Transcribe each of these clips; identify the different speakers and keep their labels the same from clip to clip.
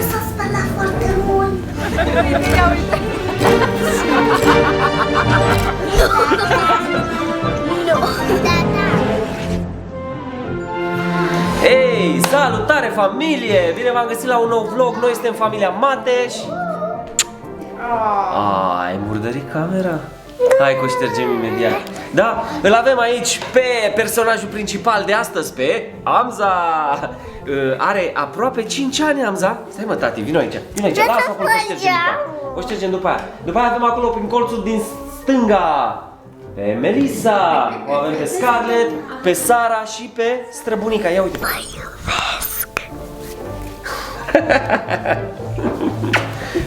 Speaker 1: S-a spălat foarte mult.
Speaker 2: Hei, salutare familie! Bine v-am găsit la un nou vlog. Noi suntem familia Mateș. Ai murdărit camera? Hai că o ștergem imediat. Da, îl avem aici pe personajul principal de astăzi, pe Amza. Are aproape 5 ani, Amza. Stai mă, tati, vino aici. Vino aici, lasă acolo, o ștergem după aia. După aia avem acolo prin colțul din stânga pe Melissa, o avem pe Scarlett, pe Sara și pe străbunica. Ia uite.
Speaker 1: Mă iubesc.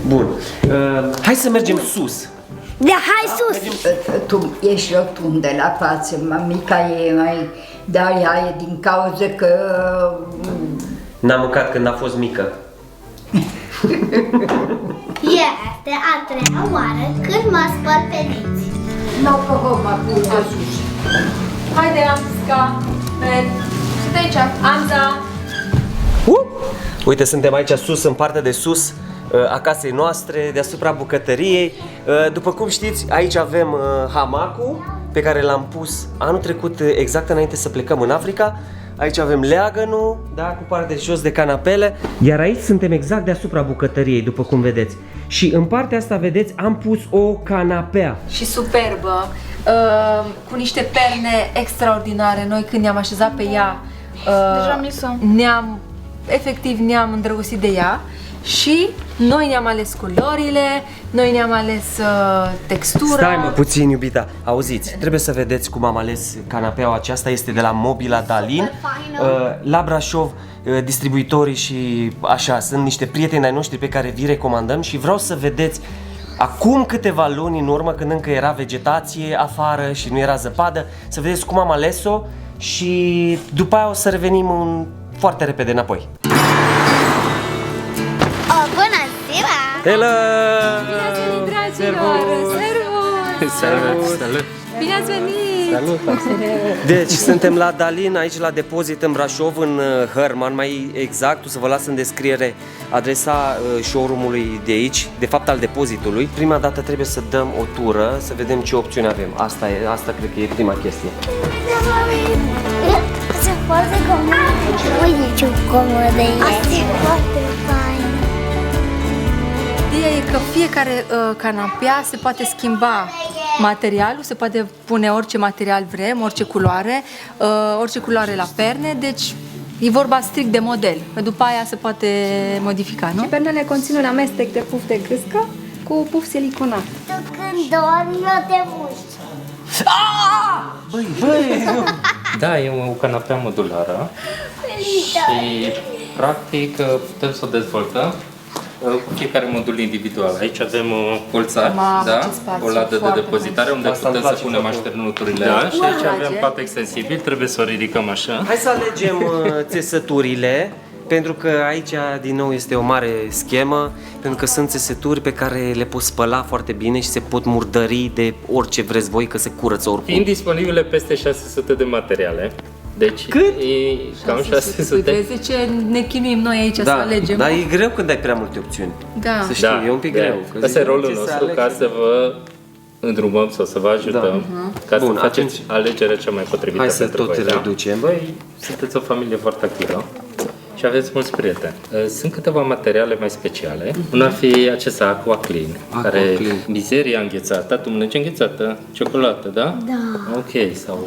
Speaker 2: Bun, hai să mergem sus.
Speaker 1: Da, hai sus!
Speaker 3: Tu ești rotund de la față, mamica e mai... Dar ea e din cauza că...
Speaker 2: N-a mâncat când a fost mică.
Speaker 1: Este a treia oară când mă spăl pe dinți.
Speaker 3: N-au făcut mă pun de sus.
Speaker 4: Haide, Amza, sunt aici, Amza.
Speaker 2: Uite, suntem aici sus, în partea de sus a casei noastre, deasupra bucătăriei. După cum știți, aici avem hamacul pe care l-am pus anul trecut, exact înainte să plecăm în Africa. Aici avem leagănul, da, cu partea de jos de canapele. Iar aici suntem exact deasupra bucătăriei, după cum vedeți. Și în partea asta, vedeți, am pus o canapea.
Speaker 4: Și superbă, cu niște perne extraordinare. Noi când ne-am așezat pe ea, efectiv ne-am îndrăgostit de ea. Și noi ne-am ales culorile, noi ne-am ales textura.
Speaker 2: Stai mă puțin, iubita, auziți, trebuie să vedeți cum am ales canapeaua aceasta. Este de la Mobila, Dalin, la Brașov. Distribuitorii și așa, sunt niște prieteni ai noștri pe care vi recomandăm. Și vreau să vedeți, acum câteva luni în urmă, când încă era vegetație afară și nu era zăpadă, să vedeți cum am ales-o. Și după aia o să revenim foarte repede înapoi. Hello!
Speaker 4: Bine ați venit, dragilor!
Speaker 2: Salut!
Speaker 4: Bine ați venit!
Speaker 2: Salut! Deci, suntem la Dalin, aici la depozit în Brașov, în Hărman, mai exact. O să vă las în descriere adresa showroom-ului de aici, de fapt al depozitului. Prima dată trebuie să dăm o tură, să vedem ce opțiuni avem. Asta cred că e prima chestie.
Speaker 1: Se poate comodă. Uite ce comodă e. Asta e foarte fain.
Speaker 4: Ideea e că fiecare canapea se poate schimba materialul, se poate pune orice material vrem, orice culoare la perne, deci e vorba strict de model. După aia se poate modifica, nu?
Speaker 5: Și pernele conțin un amestec de puf de gâscă cu puf siliconat.
Speaker 1: Tu când dormi, eu te muști.
Speaker 2: Băi!
Speaker 6: Da, e o canapea modulară și practic putem să o dezvoltăm cu fiecare modul individual. Aici avem colțari, da? O ladă de depozitare unde putem să punem așternuturile. Da, și aici avem pat extensibil, trebuie să o ridicăm așa.
Speaker 2: Hai să alegem țesăturile, pentru că aici din nou este o mare schemă, pentru că sunt țesături pe care le poți spăla foarte bine și se pot murdări de orice vreți voi, că se curăță oricum.
Speaker 6: Fiind disponibile peste 600 de materiale. Deci
Speaker 2: cât?
Speaker 6: E cam 600.
Speaker 4: Vezi ce ne chinuim noi aici să alegem.
Speaker 2: Dar e greu când ai prea multe opțiuni.
Speaker 4: Da.
Speaker 2: Să știi, e un pic greu.
Speaker 6: Asta e rolul nostru, ca să vă îndrumăm sau să vă ajutăm ca să faceți alegerea cea mai potrivită pentru voi.
Speaker 2: Hai să tot reducem.
Speaker 6: Voi sunteți o familie foarte activă și aveți mulți prieteni. Sunt câteva materiale mai speciale. Una ar fi acesta Aqua Clean, care mizeria înghețată, tu mănânci înghețată, ciocolată, da?
Speaker 1: Da.
Speaker 6: Ok, sau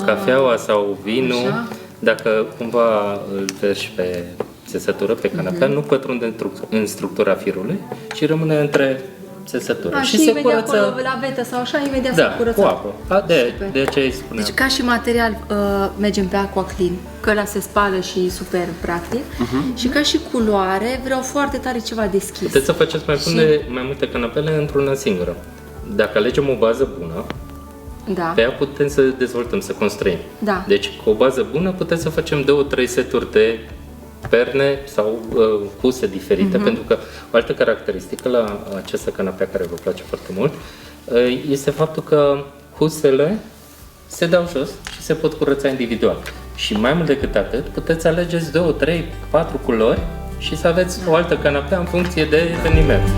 Speaker 6: cafeaua sau vinul. Așa. Dacă cumva îl verși pe țesătură, pe canapea, nu pătrunde în structura firului și rămâne între țesătură.
Speaker 4: Și se curăță acolo, la vetă sau așa, imediat se curăță.
Speaker 6: Cu apă. De aceea îi spuneam.
Speaker 4: Deci ca și material mergem pe Aqua Clean, că ăla se spală și super practic. Și ca și culoare vreau foarte tare ceva deschis.
Speaker 6: Puteți să faceți mai multe canapele într-una singură. Dacă alegem o bază bună, pe ea putem să dezvoltăm, să construim.
Speaker 4: Da.
Speaker 6: Deci cu o bază bună putem să facem 2-3 seturi de perne sau huse diferite, pentru că o altă caracteristică la această canapea care vă place foarte mult este faptul că husele se dau jos și se pot curăța individual. Și mai mult decât atât, puteți alegeți 2, 3, 4 culori și să aveți o altă canapea în funcție de eveniment.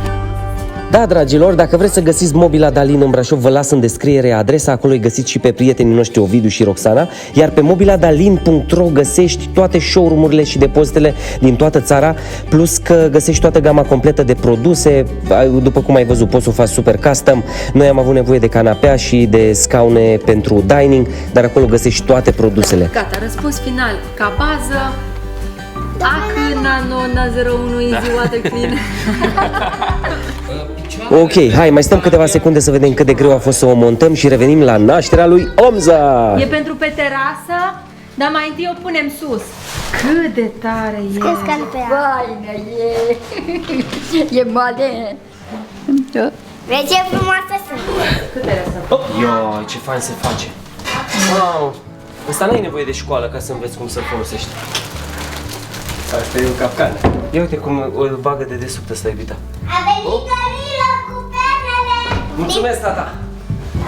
Speaker 2: Da, dragilor, dacă vreți să găsiți Mobila Dalin în Brașov, vă las în descriere adresa, acolo îi găsiți și pe prietenii noștri Ovidiu și Roxana, iar pe mobiladalin.ro găsești toate showroom-urile și depozitele din toată țara, plus că găsești toată gama completă de produse, după cum ai văzut, poți să o faci super custom. Noi am avut nevoie de canapea și de scaune pentru dining, dar acolo găsești toate produsele.
Speaker 4: Gata, răspuns final. Ca bază, Nano 01 Easy Water Clean.
Speaker 2: Ok, hai, mai stăm câteva secunde să vedem cât de greu a fost să o montăm și revenim la Nașterea lui Amza.
Speaker 4: E pentru pe terasă, dar mai întâi o punem sus. Cât de tare e!
Speaker 3: Faină e! E mare!
Speaker 1: Vezi ce frumoasă sunt.
Speaker 4: Cât de răsă?
Speaker 2: Ioi, ce fain se face! Wow! Ăsta n-ai nevoie de școală ca să înveți cum să folosești. Asta e un capcan. Ia uite cum o bagă de desubt ăsta, iubita.
Speaker 1: A venit Călilă cu pernele.
Speaker 2: Mulțumesc, tata!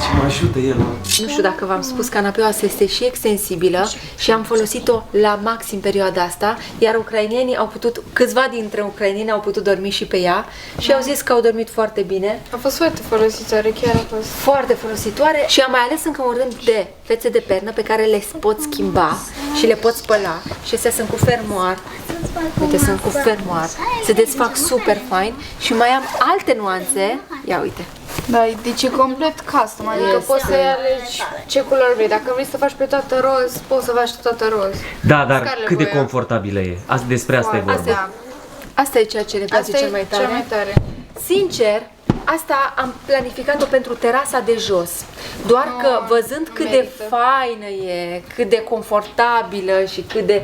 Speaker 2: Ce mă ajută el, mă.
Speaker 4: Nu știu dacă v-am spus, canapeaua asta este și extensibilă și am folosit-o la maxim perioada asta, iar ucrainenii au putut, câțiva dintre ucraineni au putut dormi și pe ea și au zis că au dormit foarte bine.
Speaker 5: A fost foarte folositoare, chiar a fost.
Speaker 4: Foarte folositoare și am mai ales încă un rând de fețe de pernă pe care le pot schimba și le pot spăla și astea sunt cu fermoar. Uite, sunt cu fermoar. Se desfac super fain și mai am alte nuanțe. Ia uite.
Speaker 5: Da, deci e complet custom, adică poți să-i alegi ce culori vrei. Dacă vrei să faci pe toată roz, poți să faci toată roz.
Speaker 2: Da, dar
Speaker 5: Scarle
Speaker 2: cât de
Speaker 5: voia.
Speaker 2: confortabilă e. Despre asta e vorba.
Speaker 4: Asta e ceea ce ne place
Speaker 5: Asta
Speaker 4: cel
Speaker 5: e
Speaker 4: mai tare.
Speaker 5: cel mai tare.
Speaker 4: Sincer, asta am planificat-o pentru terasa de jos. Doar că văzând cât de faină e, cât de confortabilă și cât de...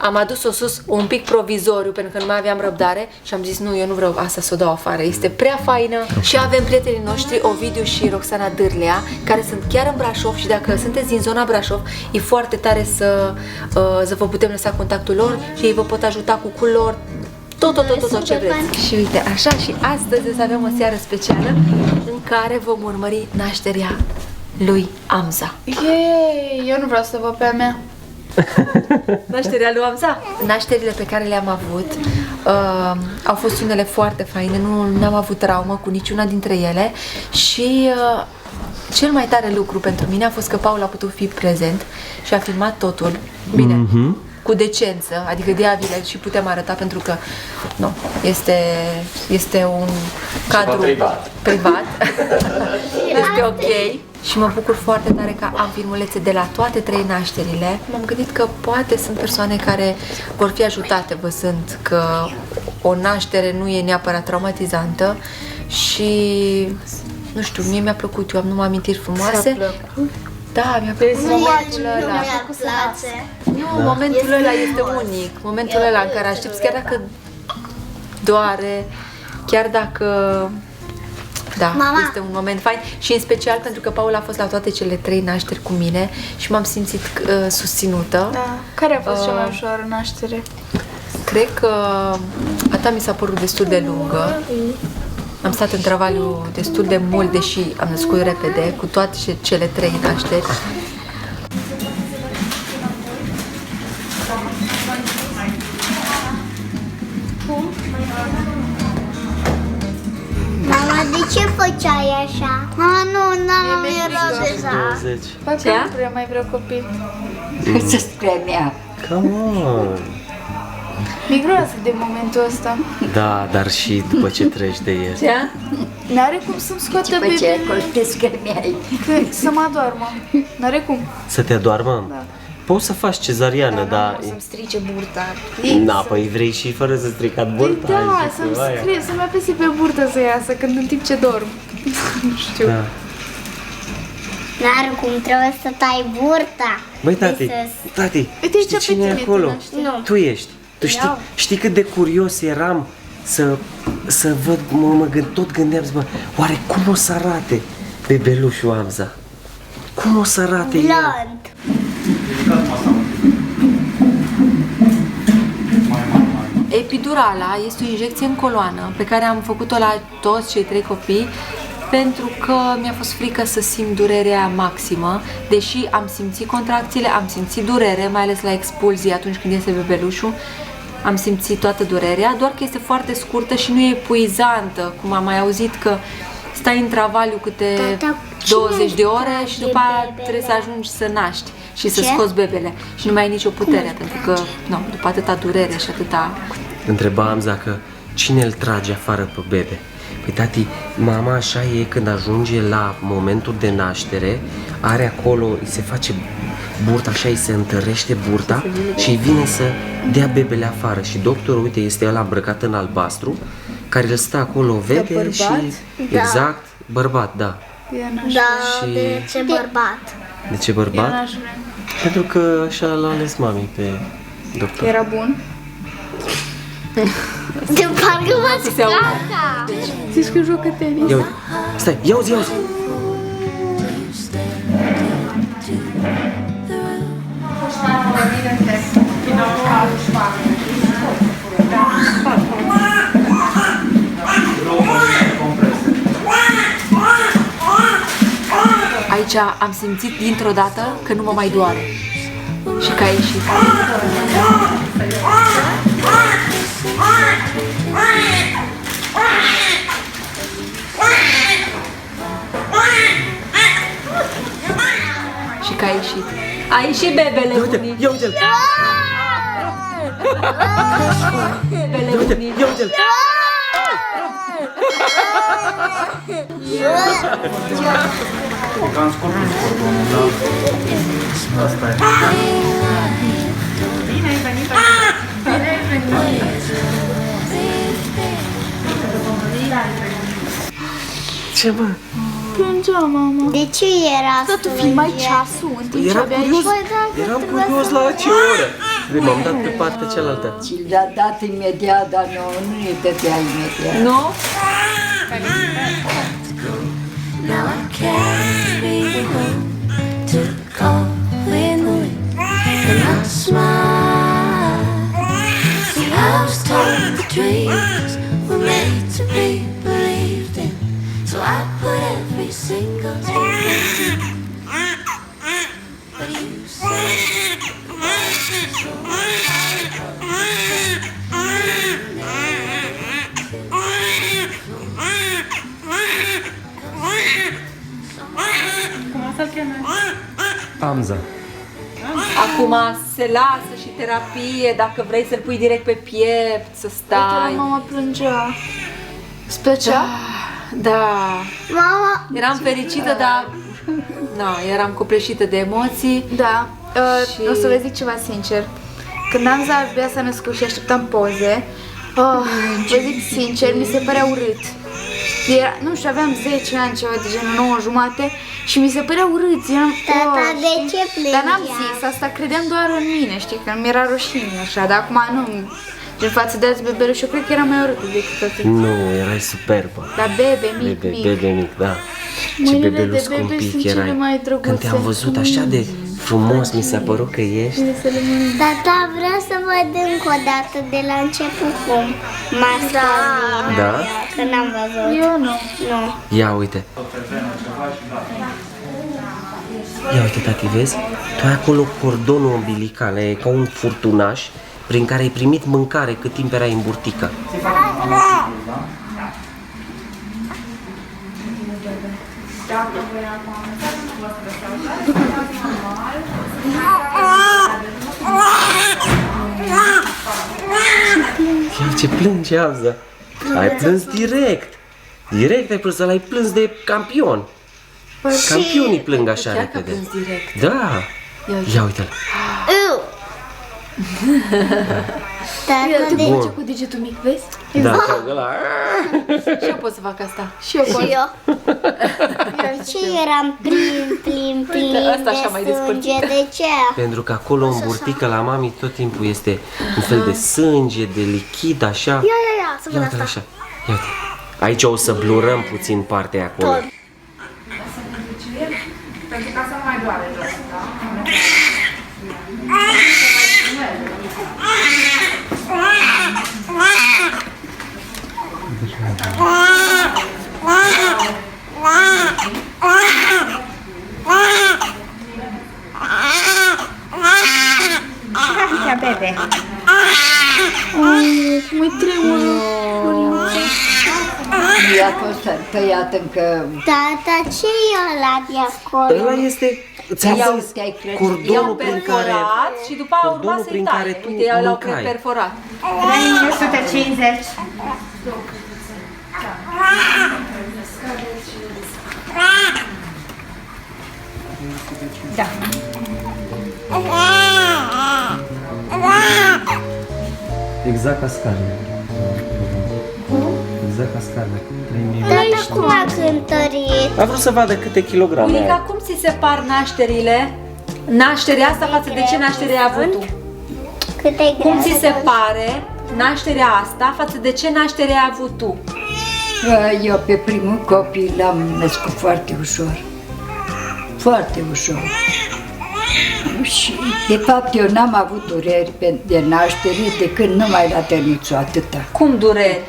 Speaker 4: Am adus-o sus un pic provizoriu pentru că nu mai aveam răbdare și am zis nu, eu nu vreau asta să o dau afară, este prea faină. Și avem prietenii noștri Ovidiu și Căsuța Dîrlea care sunt chiar în Brașov și dacă sunteți din zona Brașov e foarte tare să vă putem lăsa contactul lor și ei vă pot ajuta cu culori, tot ce vreți. Și uite, așa și astăzi să avem o seară specială în care vom urmări Nașterea lui Amza.
Speaker 5: Yay! Eu nu vreau să văd pe a mea.
Speaker 4: Nașterea lui Amza. Nașterile pe care le-am avut au fost unele foarte faine, nu am avut traumă cu niciuna dintre ele și cel mai tare lucru pentru mine a fost că Paul a putut fi prezent și a filmat totul bine, cu decență, adică diabile și putem arăta pentru că nu, este un cadru privat. Este ok. Și mă bucur foarte tare că am filmulețe de la toate 3 nașterile. M-am gândit că poate sunt persoane care vor fi ajutate văzând că o naștere nu e neapărat traumatizantă și, nu știu, mie mi-a plăcut, eu am numai amintiri frumoase. Da, mi-a plăcut momentul ăla. Nu, momentul ăla este unic. Momentul ăla în care aștepți, chiar dacă doare, chiar dacă... Da, este un moment fain și în special pentru că Paul a fost la toate cele 3 nașteri cu mine și m-am simțit susținută.
Speaker 5: Da. Care a fost cea mai ușoară naștere?
Speaker 4: Cred că a ta mi s-a părut destul de lungă. Am stat în travaliu destul de mult, deși am născut repede, cu toate cele 3 nașteri.
Speaker 1: Mama, de ce făceai așa? Mama, n-am erat deja.
Speaker 5: Ce? Nu prea mai vreau copil.
Speaker 3: Să spre mea.
Speaker 2: Come on!
Speaker 5: Mi-e groază de momentul ăsta.
Speaker 2: Da, dar și după ce treci de el.
Speaker 4: Ce?
Speaker 5: N-are cum să-mi scoată
Speaker 3: După ce
Speaker 5: bebe.
Speaker 3: coltesc că mi-ai.
Speaker 5: Să mă adoarmă. N-are cum.
Speaker 2: Să te adoarmă? Da. Poți să faci cezariană, dar...
Speaker 5: Să-mi strice burta.
Speaker 2: Na, păi vrei și fără să stricat burta?
Speaker 5: Da, să-mi apese pe burtă să iasă când în timp ce dorm. Nu știu.
Speaker 2: Da.
Speaker 1: N-are cum, trebuie să tai burta.
Speaker 2: Băi, tati,
Speaker 5: Uite,
Speaker 2: știi cine e acolo?
Speaker 1: Nu.
Speaker 2: Tu ești. Tu știi cât de curios eram să văd, tot gândeam, bă, oare cum o să arate bebelușul Amza? Cum o să arate el?
Speaker 1: Blond.
Speaker 4: Epidurala este o injecție în coloană pe care am făcut-o la toți cei 3 copii pentru că mi-a fost frică să simt durerea maximă, deși am simțit contracțiile, am simțit durere, mai ales la expulzie atunci când iese bebelușul, am simțit toată durerea, doar că este foarte scurtă și nu e epuizantă, cum am mai auzit că stai în travaliu câte 20 de ore și după aia trebuie să ajungi să naști și să scoți bebele și nu mai ai nicio putere, pentru că după atâta durere și atâta...
Speaker 2: Întreba Amza că cine îl trage afară pe bebe. Păi tati, mama așa e când ajunge la momentul de naștere, are acolo, îi se face burta, așa îi se întărește burta și îi vine să dea bebele afară. Și doctorul, uite, este ăla îmbrăcat în albastru, care îl stă acolo, vede și...
Speaker 1: Da.
Speaker 2: Exact, bărbat, da.
Speaker 1: Da,
Speaker 2: Și...
Speaker 1: de ce bărbat?
Speaker 2: De ce bărbat? Pentru că așa l-a ales mami pe doctor.
Speaker 5: Era bun?
Speaker 1: De parcă mă caca!
Speaker 5: Zici că joacă tenis?
Speaker 2: Ia uite, stai, ia uzi, ia uzi!
Speaker 4: Aici am simțit dintr-o dată că nu mă mai doare și că a ieșit. Și că a ieșit. A ieșit bebele bunii.
Speaker 2: Ia uite-l!
Speaker 4: Bebele bunii.
Speaker 2: Ia uite-l!
Speaker 7: Cam scurt în cordonul, da? Asta e. Bine ai venit! Bine ai venit!
Speaker 2: Ce mă?
Speaker 5: Plângea mama.
Speaker 1: De ce era
Speaker 5: Dar tu filmai ceasul în timp ce
Speaker 2: Eram
Speaker 5: abia
Speaker 2: curios,
Speaker 5: ieșit?
Speaker 2: eram curios la ce oră. M-am dat pe partea cealaltă.
Speaker 3: Și le-a dat imediat, dar nu ne dădea imediat.
Speaker 4: Nu?
Speaker 8: Now I can't be the one to call in the wind, and I smile. See, I was told the dreams were made to be believed in, so I put every single tear in. But you said
Speaker 2: Amza.
Speaker 4: Acum se lasă și terapie, dacă vrei să-l pui direct pe piept, să
Speaker 5: Uite,
Speaker 4: stai.
Speaker 5: mama plângea. Îți plăcea?
Speaker 4: Da.
Speaker 1: Mama,
Speaker 4: Eram fericită, dar... eram copleșită de emoții.
Speaker 5: Da.
Speaker 4: Și-
Speaker 5: O să vă zic ceva sincer. Când Amza abia s-a născut și așteptam poze, vă zic sincer, mi se părea urât. Era, nu știu, aveam 10 ani, ceva de genul 9 jumate și mi se părea urât. Eram,
Speaker 1: tata, de ce
Speaker 5: Dar n-am
Speaker 1: plângea?
Speaker 5: zis, asta credeam doar în mine, știi, că mi-era rușine așa, dar acum nu. Gen față de alți bebeluși, eu cred că era mai urât decât atât.
Speaker 2: Nu, erai superbă.
Speaker 5: Dar bebe mic, mic.
Speaker 2: Bebe mic, da. Ce
Speaker 5: Mâinile
Speaker 2: bebeluș
Speaker 5: de bebe
Speaker 2: scumpic
Speaker 5: sunt cele
Speaker 2: erai.
Speaker 5: mai drăguțe.
Speaker 2: Când te-am văzut așa de frumos, mi s-a părut că ești.
Speaker 1: Tata, vreau să văd încă o dată de la început cum m-a spus
Speaker 2: Da?
Speaker 1: că n-am văzut.
Speaker 5: Eu nu.
Speaker 1: Nu.
Speaker 2: Ia uite. Ia uite, tati, vezi? Tu ai acolo cordonul umbilical, e ca un furtunaș prin care ai primit mâncare cât timp erai în burtică. Ia ce plânge, Amza. Ai plâns direct. Direct ai plâns, l-ai plâns de campion. Campionii plâng așa
Speaker 4: Chiar că
Speaker 2: repede.
Speaker 4: plâns direct.
Speaker 2: Da. Ia uite-l.
Speaker 1: Tata, de
Speaker 2: Bun.
Speaker 5: Cu degetul mic, vezi?
Speaker 2: Da, ca ăla.
Speaker 4: Și eu pot să fac asta.
Speaker 5: Și eu pot.
Speaker 1: și eu. Ce eram plin
Speaker 4: Asta așa mai
Speaker 1: de
Speaker 4: despărțit.
Speaker 1: sânge, de ce?
Speaker 2: Pentru că acolo în burtică la mami tot timpul este un fel de sânge, de lichid, așa.
Speaker 1: Ia, să
Speaker 2: Ia
Speaker 1: văd
Speaker 2: uite-l
Speaker 1: asta.
Speaker 2: așa. Ia uite. Aici o să blurăm puțin partea aia acolo.
Speaker 5: Pentru ca să nu mai doare jos, da?
Speaker 9: Ia bebe.
Speaker 5: Măi tremură.
Speaker 3: I-a fost tăiat încă...
Speaker 1: Tata, ce e ăla de acolo?
Speaker 2: Ăla este, ți-am
Speaker 3: Iau,
Speaker 2: zis,
Speaker 3: te-ai crezut.
Speaker 2: cordonul prin care...
Speaker 4: și după aia urma
Speaker 2: cordonul
Speaker 4: să-i
Speaker 2: prin
Speaker 4: taie.
Speaker 2: care tu
Speaker 4: Uite, l-au
Speaker 2: mâncai.
Speaker 4: perforat.
Speaker 9: 150. Da.
Speaker 2: Exact ca scarne. Exact ca scarne.
Speaker 1: Tata, cum a cântărit?
Speaker 2: A vrut să vadă câte kilograme
Speaker 4: Bunica,
Speaker 2: ai.
Speaker 4: cum ți se par nașterile? Nașterea asta față de ce naștere ai avut tu?
Speaker 1: Cât e
Speaker 4: Cum
Speaker 1: greu
Speaker 4: ți
Speaker 1: să
Speaker 4: se
Speaker 1: duci?
Speaker 4: pare nașterea asta față de ce naștere ai avut tu?
Speaker 3: Eu pe primul copil l-am născut foarte ușor. Foarte ușor. Și, de fapt, eu n-am avut dureri de naștere decât numai la tărnițu, atâta.
Speaker 4: Cum dureri?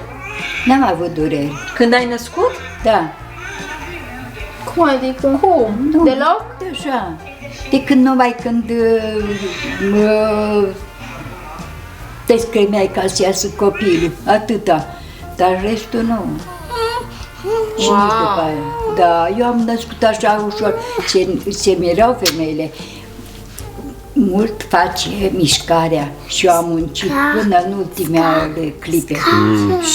Speaker 3: N-am avut dureri.
Speaker 4: Când ai născut?
Speaker 3: Da.
Speaker 5: Cum adică?
Speaker 4: Cum?
Speaker 3: Nu,
Speaker 5: Deloc?
Speaker 3: Așa. Decât numai când mă descremeai ca să iasă copilul, atâta. Dar restul nu. Și nici după aia. Da, eu am născut așa ușor. Se mirau femeile. Mult face mișcarea și eu am muncit până în ultimele clipe.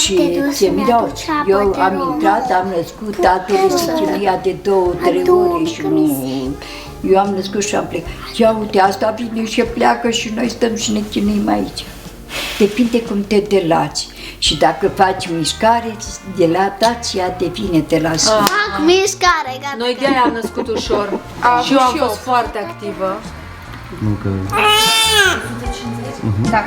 Speaker 3: Și se mirau. Eu am intrat, am născut, tatăl se chinuia de 2-3 ore și nu... Eu am născut și am plecat. Ia uite, asta vine și pleacă și noi stăm și ne chinuim aici. Depinde cum te delați. Și dacă faci mișcare, delatați, ea devine de la sfânt.
Speaker 1: Fac mișcare, gata.
Speaker 4: Noi de-aia am născut ușor. Și eu am fost foarte activă.
Speaker 2: Încă...
Speaker 9: Da.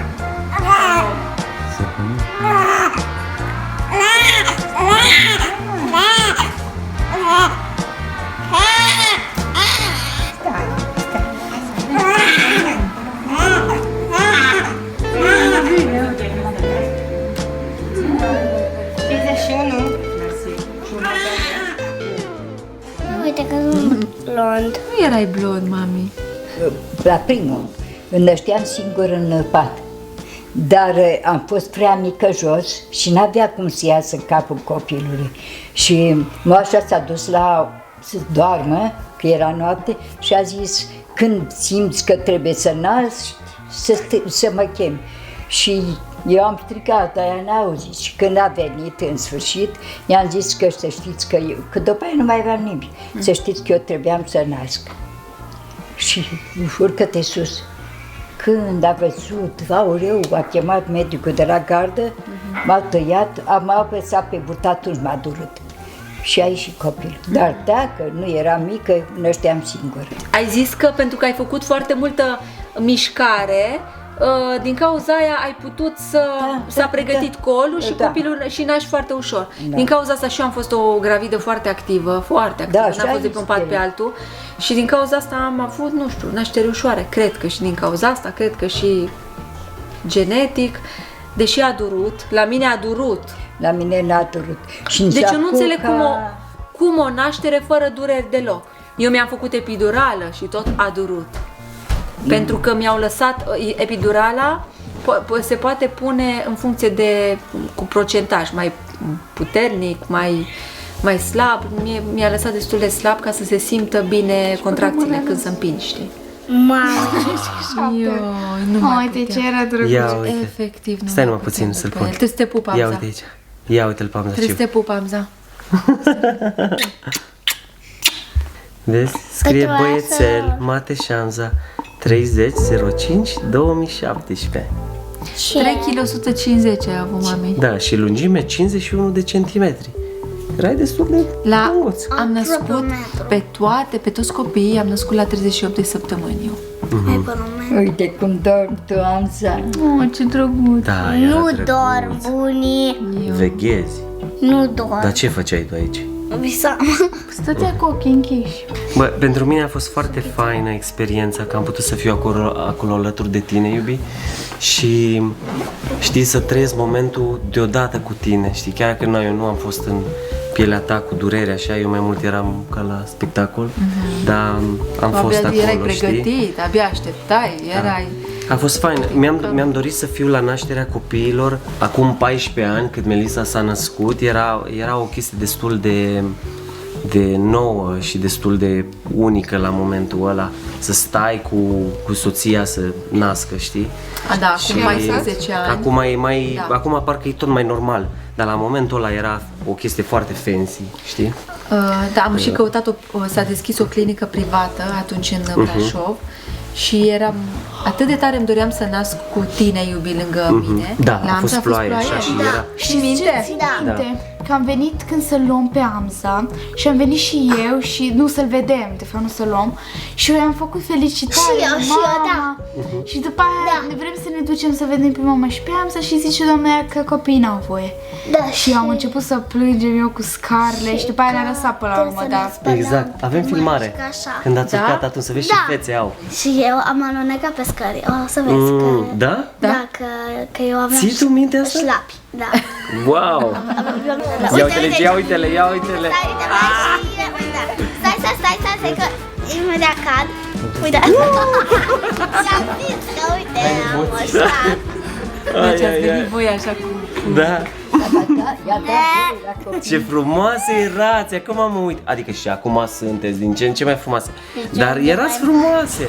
Speaker 1: Uite că sunt blond.
Speaker 4: Nu erai blond, mami.
Speaker 3: La primul, îl nășteam singur în pat. Dar am fost prea mică jos și n-avea cum să iasă capul copilului. Și moașa s-a dus să doarmă, că era noapte, și a zis, când simți că trebuie să nasci, să mă chem. Și eu am strigat, dar ea n-a auzit. Și când a venit în sfârșit, i-am zis că să știți că după aia nu mai aveam nimic. Să știți că eu trebuiam să nasc. Și urcă-te sus. Când a văzut, aureu, a chemat medicul de la gardă, m-a tăiat, m-a apăsat pe burtă, atunci m-a durut. Și a ieșit copilul. Dar dacă nu eram mică, nășteam singur.
Speaker 4: Ai zis că pentru că ai făcut foarte multă mișcare, din cauza aia ai putut s-a pregătit colul și copilul și naști foarte ușor.
Speaker 3: Da.
Speaker 4: Din cauza asta și eu am fost o gravidă foarte activă, n-am fost de pe un pat pe altul. Și din cauza asta am avut, nu știu, nașteri ușoare. Cred că și din cauza asta, cred că și genetic, deși a durut, la mine a durut.
Speaker 3: La mine n-a durut.
Speaker 4: Deci eu nu înțeleg cum o naștere fără dureri deloc. Eu mi-am făcut epidurală și tot a durut. Pentru că mi-au lăsat epidurala, se poate pune în funcție cu procentaj, mai puternic, mai slab. Mi-a lăsat destul de slab ca să se simtă bine contracțiile când se împingi, știi? Nu mai
Speaker 5: Uite ce era drăguț.
Speaker 2: Ia uite.
Speaker 4: Efectiv, nu
Speaker 2: Stai
Speaker 4: mai
Speaker 2: numai puțin să-l pun.
Speaker 4: Trebuie să te pup, Amza.
Speaker 2: Ia uite aici. Ia uite-l pe Amza.
Speaker 4: Trebuie să te pup, Amza.
Speaker 2: Vezi? Scrie
Speaker 1: Pentru
Speaker 2: băiețel, Mateș Amza, 30/05/2017.
Speaker 4: 3 kg 150 ai avut, mami.
Speaker 2: Da, și lungime 51 de centimetri. Erai destul de lunguț.
Speaker 4: Am născut pe toți copiii, am născut la 38 de săptămâni eu.
Speaker 3: Uite cum dorm tu, Amza.
Speaker 4: Oh, ce drăguț.
Speaker 2: Da,
Speaker 1: Nu dorm, bunii.
Speaker 2: Veghezi.
Speaker 1: Nu dorm.
Speaker 2: Dar ce făceai tu aici?
Speaker 1: Visam.
Speaker 5: Stătea cu ochii închiși.
Speaker 2: Bă, pentru mine a fost foarte faină experiența că am putut să fiu acolo alături de tine, iubi. Și știi, să trăiesc momentul deodată cu tine, știi, chiar că eu nu am fost în pielea ta cu durere, așa, eu mai mult eram ca la spectacol, dar am fost acolo,
Speaker 4: erai
Speaker 2: știi?
Speaker 4: pregătit, abia așteptai, erai...
Speaker 2: A fost fain. Mi-am dorit să fiu la nașterea copiilor acum 14 ani, când Melissa s-a născut. Era o chestie destul de nouă și destul de unică la momentul ăla. Să stai cu soția să nască, știi?
Speaker 4: Da, acum mai sunt 10 ani.
Speaker 2: Acum parcă e tot mai normal. Dar la momentul ăla era o chestie foarte fancy, știi?
Speaker 4: Da, am și căutat, s-a deschis o clinică privată atunci în Brașov și eram atât de tare îmi doream să nasc cu tine, iubi, lângă mine.
Speaker 2: Da, a fost ploaie așa și era...
Speaker 5: Și minte? Că am venit când să-l luăm pe Amza și am venit și eu și nu să-l vedem, de fapt nu să-l luăm. Și eu i-am făcut felicitare mama. Și după aia vrem să ne ducem să vedem pe mama și pe Amza și zice doamna aia că copiii n-au voie. Și am început să plângem eu cu scarle și după aia ne-a lăsat până la urmă, da.
Speaker 2: Exact, avem filmare. Când ați urcat atunci să vezi și fețe au.
Speaker 1: Și eu am alunecat pe scări, o să vezi că...
Speaker 2: Da?
Speaker 1: Da, că eu aveam
Speaker 2: Ții tu minte asta?
Speaker 1: șlapi, da.
Speaker 2: Wow! Ia uite-le, ia uite-le, ia uite-le!
Speaker 1: Stai, că imediat cad. Uite! Și-am zis că uite, am o șlap.
Speaker 4: Deci ați venit voi așa cu...
Speaker 2: Da! Ce frumoase erați! Acum mă uit. Adică și acum sunteți din ce în ce mai frumoase. Dar erați frumoase!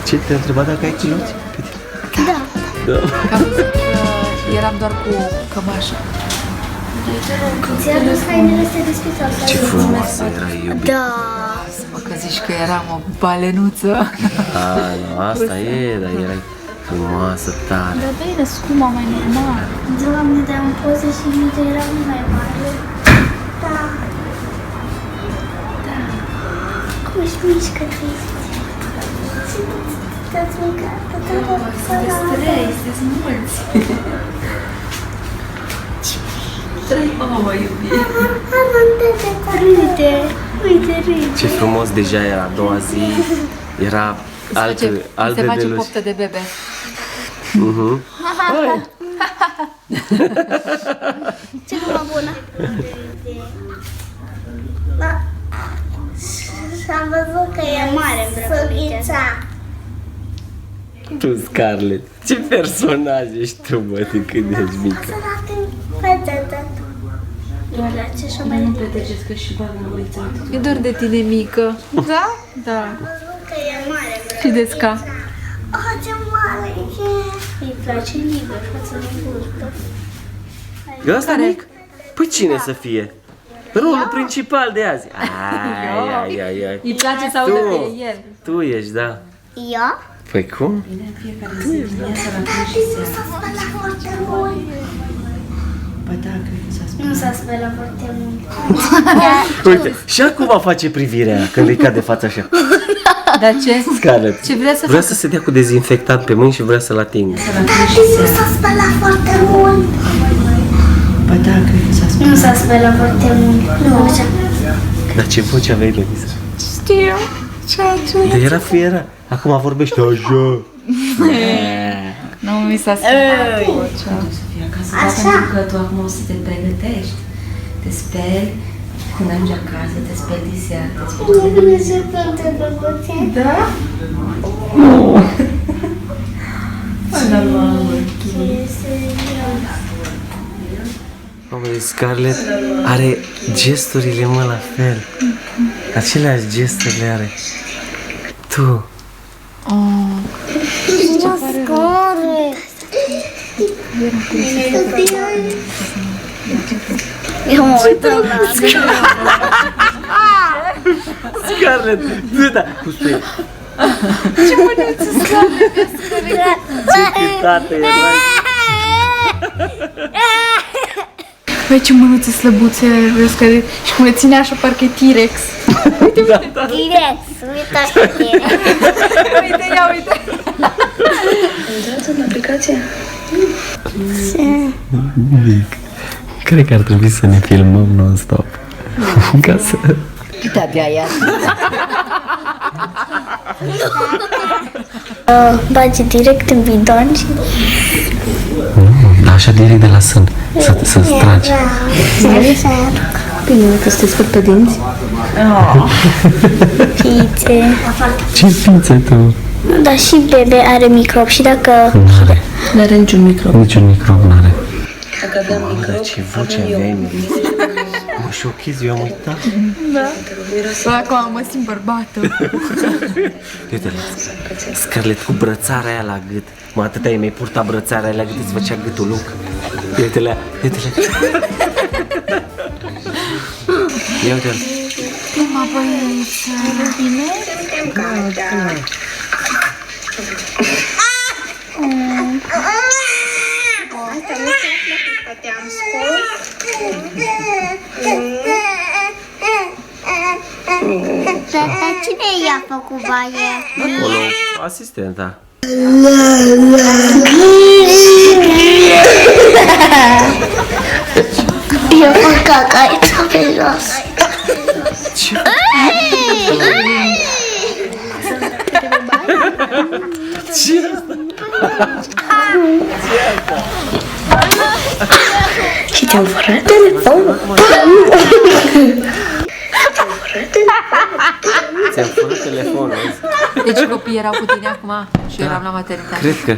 Speaker 2: Ce te-a întrebat dacă ai chiloți?
Speaker 1: Da.
Speaker 4: Eram doar cu cămașă.
Speaker 1: Ți-a dus hainele astea deschise?
Speaker 2: Ce frumoasă era, iubit.
Speaker 1: Da.
Speaker 4: Să mă că zici că eram o balenuță.
Speaker 2: Nu, asta e, dar erai frumoasă, tare.
Speaker 5: Dar bine, scuma mai normal.
Speaker 1: Doamne, dar am poze și minte era mult mai mare. Da. Cum își mișcă trist. Te-ați mâncat,
Speaker 4: Sunteți trei, sunteți mulți. Trei, iubi.
Speaker 1: Uite, râde.
Speaker 2: Ce frumos deja era a doua zi. Era altă
Speaker 4: se face
Speaker 2: deluși.
Speaker 4: poftă de bebe.
Speaker 1: Ce glumă bună. Da. Și am văzut că e mare îmbrăcăminte.
Speaker 2: Tu, Scarlett, ce personaj ești tu, bă, de când ești mică?
Speaker 1: Îmi place și mai mult.
Speaker 4: E doar de tine mică.
Speaker 5: Da?
Speaker 4: Da.
Speaker 1: Că e mare.
Speaker 4: Și de sca.
Speaker 1: Ce mare e! Îi place liber față de burtă.
Speaker 2: E ăsta mic? Păi cine să fie? Rolul principal de azi. Ai.
Speaker 4: Îi place să audă pe el.
Speaker 2: Tu ești, da.
Speaker 1: Eu?
Speaker 2: Păi cum?
Speaker 1: Nu s-a spălat foarte mult.
Speaker 2: Uite, și acum va face privirea când îi cade fața așa.
Speaker 4: Dar ce?
Speaker 2: Scarlett,
Speaker 4: Ce vrea să
Speaker 2: vrea să se dea cu dezinfectant pe mâini și vrea să-l atingă.
Speaker 1: Nu s-a spălat foarte mult. Nu s-a spălat foarte mult. Nu, așa.
Speaker 2: Dar ce voce aveai, Melissa?
Speaker 5: Știu.
Speaker 2: De era fieră. Acum vorbește așa.
Speaker 5: Nu mi s-a spălat vocea.
Speaker 8: Pentru că tu acum o să te pregătești, te speli, când ajungi acasă, te speli diseară, te speli.
Speaker 1: Nu se plânge de puțin.
Speaker 5: Da?
Speaker 8: Da, mamă.
Speaker 2: Mamă, Scarlett are gesturile, mă, la fel. Aceleași gesturi le are. Tu.
Speaker 1: Eu mă uit la
Speaker 2: Scarlett, da, cu spui.
Speaker 5: Ce mânuță, Scarlett,
Speaker 2: Ce tată erai.
Speaker 5: Băi, ce mânuțe slăbuțe, Scarlett. Și cum le ține așa, parcă e T-Rex.
Speaker 1: T-Rex, uite T-Rex.
Speaker 5: Uite, ia uite.
Speaker 8: Intrați în aplicație?
Speaker 2: Cred că ar trebui să ne filmăm non-stop. Ca să...
Speaker 3: Cât avea ea?
Speaker 1: Bagi direct în bidon și...
Speaker 2: Da, așa direct de la sân, să tragi.
Speaker 8: Bine, că să te speli pe dinți.
Speaker 1: Fițe.
Speaker 2: Ce fițe tu?
Speaker 1: Dar și bebe are microb și dacă...
Speaker 4: Nu are niciun microb.
Speaker 2: Niciun microb n-are. Mamă, ce voce aveai, Mihai. Mă șochezi, eu am uitat.
Speaker 5: Da. Acum mă simt bărbată.
Speaker 2: Uite-le, Scarlett cu brățara aia la gât. Mă, atâta e, mi-ai purtat brățara aia la gât, îți făcea gâtul lung. Uite-le, uite-le. Ia uite-l.
Speaker 5: Prima băieță.
Speaker 9: Asta nu ți-a plăcut că te-am scos?
Speaker 1: Tata, cine i-a făcut baie?
Speaker 2: Acolo, asistenta.
Speaker 1: Eu fac caca aici pe jos.
Speaker 2: Ce? Ce
Speaker 1: Și te-am furat telefonul.
Speaker 2: Ți-am furat telefonul.
Speaker 4: Deci copiii erau cu tine acum și eu eram la maternitate.
Speaker 2: Cred că.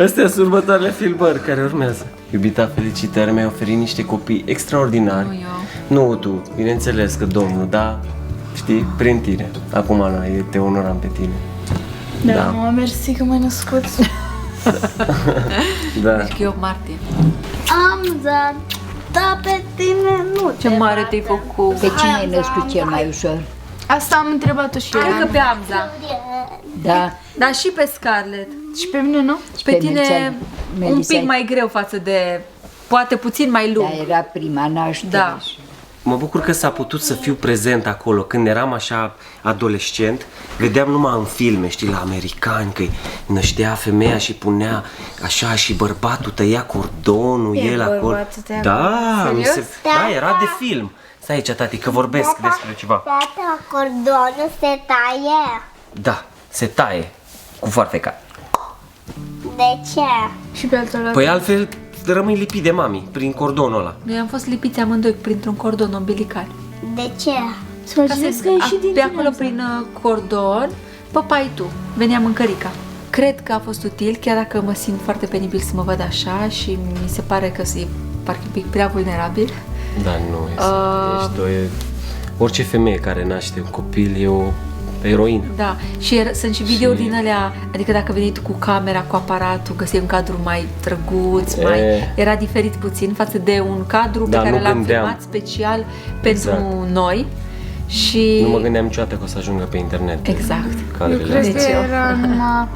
Speaker 2: Astea sunt următoarele filmări care urmează. Iubita, felicitări, mi-ai oferit niște copii extraordinari.
Speaker 4: Nu eu.
Speaker 2: Nu tu, bineînțeles că Domnul, da, știi, prin tine. Acum, noi te onoram pe tine.
Speaker 5: Da, mă, mersi că m-ai născut.
Speaker 2: Da.
Speaker 4: Deci că e 8 martie.
Speaker 1: Amza, da pe tine nu.
Speaker 4: Ce mare te-ai făcut.
Speaker 3: Pe cine ai născut cel mai ușor?
Speaker 5: Asta am întrebat-o și eu.
Speaker 4: Cred că pe Amza.
Speaker 3: Da.
Speaker 4: Dar și pe Scarlett.
Speaker 5: Și pe mine, nu?
Speaker 4: Și pe tine un pic mai greu față de... Poate puțin mai lung.
Speaker 3: Da, era prima naștere.
Speaker 4: Da.
Speaker 2: Mă bucur că s-a putut să fiu prezent acolo. Când eram așa adolescent, vedeam numai în filme, știi, la americani, că năștea femeia și punea așa și bărbatul tăia cordonul, el acolo. Da, da, era de film. Stai aici, tati, că vorbesc despre ceva.
Speaker 1: Tata, cordonul se taie.
Speaker 2: Da, se taie cu foarfeca.
Speaker 1: De ce?
Speaker 5: Și pe altul ăla.
Speaker 2: Păi altfel rămâi lipit de mami prin cordonul ăla.
Speaker 4: Noi am fost lipiți amândoi printr-un cordon umbilical.
Speaker 1: De ce?
Speaker 4: Pe acolo prin cordon, păpai tu, veneam în cărica. Cred că a fost util, chiar dacă mă simt foarte penibil să mă văd așa și mi se pare că e parcă un pic prea vulnerabil.
Speaker 2: Da, nu, ești orice femeie care naște un copil e o eroină.
Speaker 4: Da, și sunt și videouri din alea, adică dacă veni tu cu camera, cu aparatul, găseai un cadru mai drăguț, era diferit puțin față de un cadru pe care l-am filmat special pentru noi. Și...
Speaker 2: Nu mă gândeam niciodată că o să ajungă pe internet.
Speaker 4: Exact.
Speaker 5: Eu cred că era numai...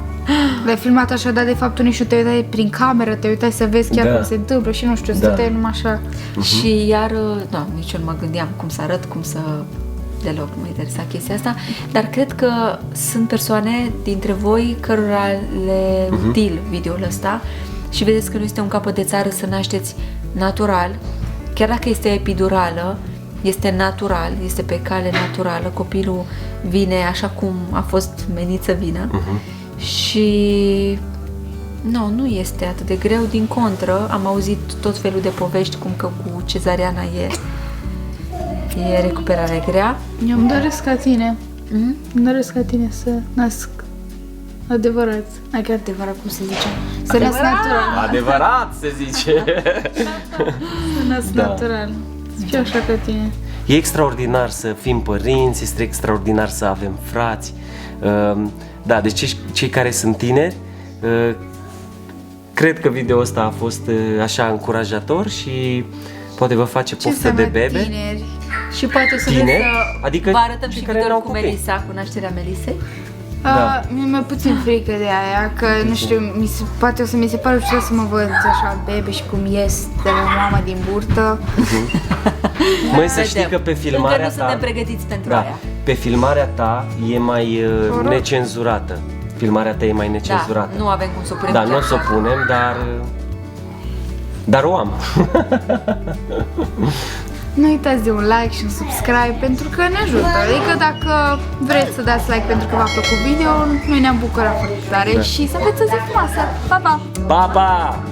Speaker 5: L-ai filmat așa, dar de fapt tu nici nu te uitai prin cameră, te uitai să vezi chiar cum se întâmplă și nu știu, stăteai numai așa.
Speaker 4: Și iar, nici eu nu mă gândeam cum să arăt, cum să... Deloc nu mă interesa chestia asta, dar cred că sunt persoane dintre voi cărora le util videoul ăsta și vedeți că nu este un capăt de țară să nașteți natural, chiar dacă este epidurală, este natural, este pe cale naturală, copilul vine așa cum a fost menit să vină și nu este atât de greu, din contră, am auzit tot felul de povești cum că cu cezariana e recuperare grea.
Speaker 5: Eu îmi doresc ca tine. Îmi doresc ca tine să nasc adevărat. Adică adevărat, cum se zice? Să nasc natural.
Speaker 2: Adevărat, se zice.
Speaker 5: Să nasc natural. Să fiu așa ca tine.
Speaker 2: E extraordinar să fim părinți, este extraordinar să avem frați. Da, deci cei care sunt tineri, cred că video ăsta a fost așa încurajator și poate vă face poftă de bebe.
Speaker 5: Tineri?
Speaker 4: Și poate o să vreți să vă arătăm și video cu Melisa, cu nașterea Melisei.
Speaker 5: Mi-e mai puțin frică de aia, că nu știu, poate o să mi se pare ușor să mă văd așa bebe și cum ies de la mama din burtă.
Speaker 2: Măi, să știi că pe filmarea
Speaker 4: nu
Speaker 2: ta...
Speaker 4: suntem pregătiți pentru aia.
Speaker 2: Pe filmarea ta e mai necenzurată. Filmarea ta e mai necenzurată.
Speaker 4: Da, nu avem cum să o punem.
Speaker 2: Da, nu o să o punem, dar o am.
Speaker 5: Nu uitați de un like și un subscribe pentru că ne ajută. Adică dacă vreți să dați like pentru că v-a plăcut video, noi ne-am bucurat foarte tare și să aveți o zi frumoasă. Pa, pa!
Speaker 2: Pa, pa!